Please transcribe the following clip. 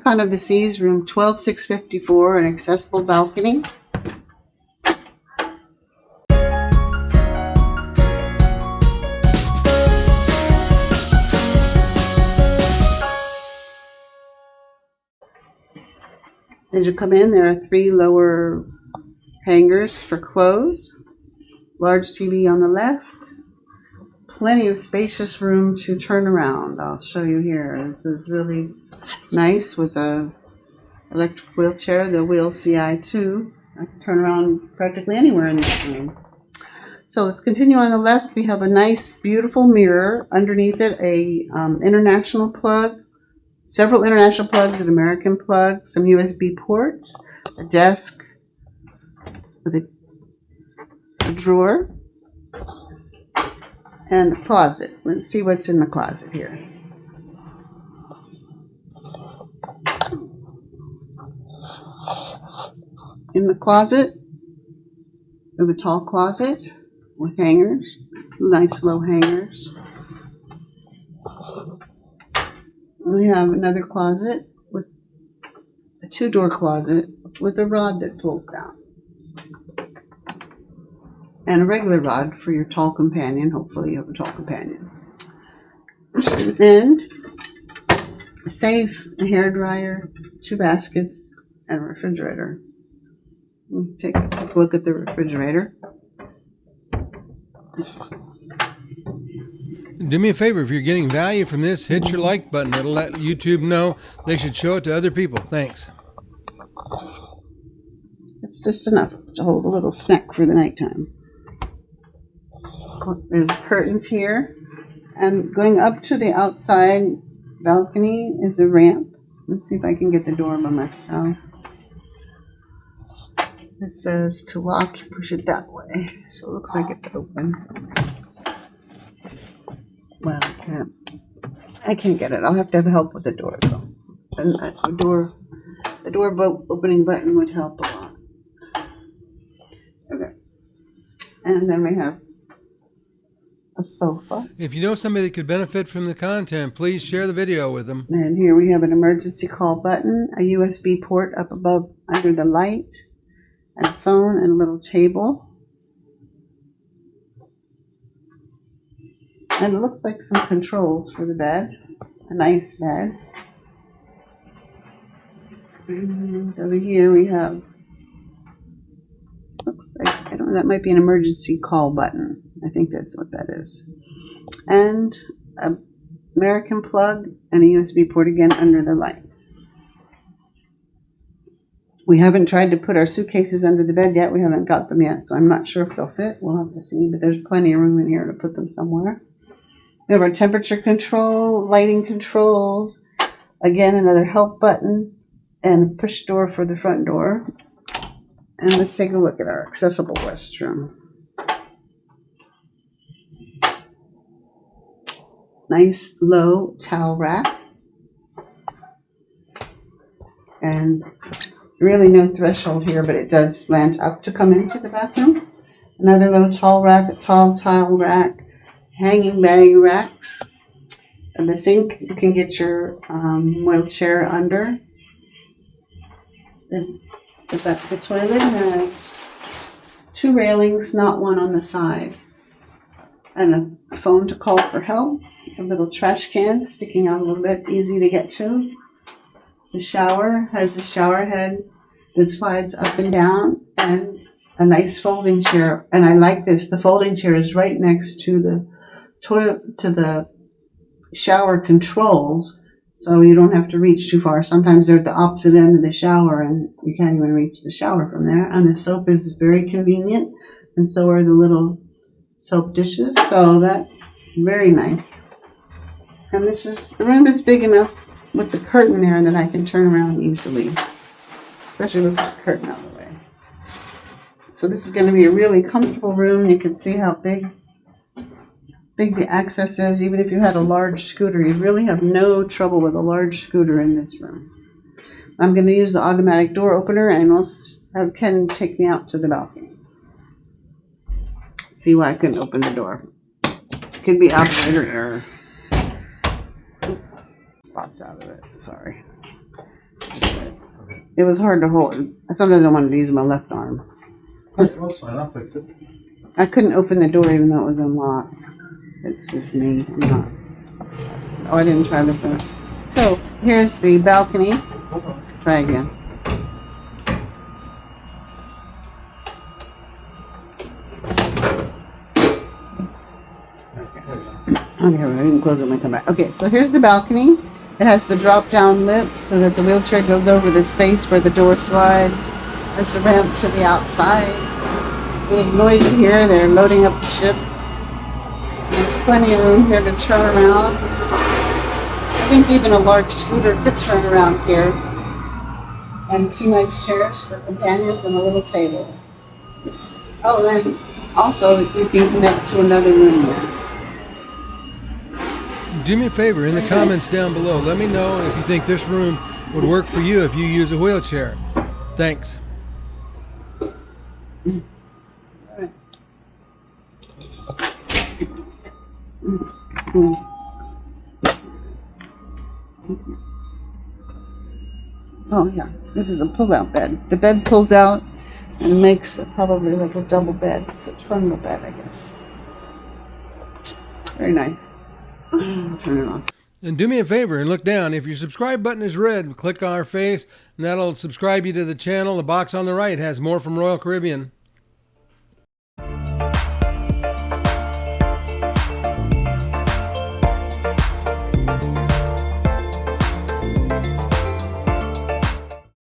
Icon of the Seas, room 12654, an accessible balcony. As you come in, there are 3 lower hangers for clothes, large TV on the left, plenty of spacious room to turn around. I'll show you here. This is really nice with a electric wheelchair, the Wheel CI2. I can turn around practically anywhere in this room. So let's continue on the left. We have a nice, beautiful mirror. Underneath it, a international plug, several international plugs, an American plug, some USB ports, a desk with a drawer, and a closet. Let's see what's in the closet here. In the closet, we have a tall closet with hangers, nice low hangers. We have another closet with a 2-door closet with a rod that pulls down. And a regular rod for your tall companion. Hopefully you have a tall companion. And a safe, a hairdryer, 2 baskets, and a refrigerator. We'll take a quick look at the refrigerator. Do me a favor, if you're getting value from this, hit your like button. It'll let YouTube know they should show it to other people. Thanks. It's just enough to hold a little snack for the nighttime. There's curtains here, and going up to the outside balcony is a ramp. Let's see if I can get the door by myself. It says to lock, you push it that way, so it looks like it's open. Well, I can't get it. I'll have to have help with the door, though. And the door opening button would help a lot. Okay, and then we have a sofa. If you know somebody that could benefit from the content, please share the video with them. And here we have an emergency call button, a USB port up above under the light, and a phone and a little table. And it looks like some controls for the bed, a nice bed. And over here we have, looks like, I don't know, that might be an emergency call button. I think that's what that is. And an American plug and a USB port again under the light. We haven't tried to put our suitcases under the bed yet. We haven't got them yet, so I'm not sure if they'll fit. We'll have to see, but there's plenty of room in here to put them somewhere. We have our temperature control, lighting controls, again another help button, and a push door for the front door. And let's take a look at our accessible restroom. Nice low towel rack. And really no threshold here, but it does slant up to come into the bathroom. Another low tall rack, a tall tile rack, hanging bag racks. And the sink, you can get your wheelchair under. The toilet has 2 railings, not one on the side. And a phone to call for help. A little trash can sticking out a little bit, easy to get to. The shower has a shower head that slides up and down, and a nice folding chair. And I like this. The folding chair is right next to the toilet, to the shower controls, so you don't have to reach too far. Sometimes they're at the opposite end of the shower, and you can't even reach the shower from there. And the soap is very convenient, and so are the little soap dishes. So that's very nice. And the room is big enough with the curtain there that I can turn around easily, especially with this curtain out of the way. So this is going to be a really comfortable room. You can see how big the access is. Even if you had a large scooter, you'd really have no trouble with a large scooter in this room. I'm going to use the automatic door opener, and we'll have Ken take me out to the balcony. See why I couldn't open the door. It could be operator error. Spots out of it, sorry. It was hard to hold. Sometimes I wanted to use my left arm. That's fine, I'll fix it. I couldn't open the door even though it was unlocked. It's just me. I'm not. Oh, I didn't try the front. So here's the balcony. Hold on. Try again. Okay, I didn't close it when I come back. Okay, so here's the balcony. It has the drop-down lip so that the wheelchair goes over the space where the door slides. There's a ramp to the outside. It's a little noisy here. They're loading up the ship. There's plenty of room here to turn around. I think even a large scooter could turn around here. And 2 nice chairs for companions and a little table. Oh, then also you can connect to another room there. Do me a favor, in the comments down below, let me know if you think this room would work for you if you use a wheelchair. Thanks. Oh yeah, this is a pull-out bed. The bed pulls out and makes probably like a double bed. It's a terminal bed, I guess. Very nice. Turn it on. And do me a favor and look down. If your subscribe button is red, click on our face, and that'll subscribe you to the channel. The box on the right has more from Royal Caribbean.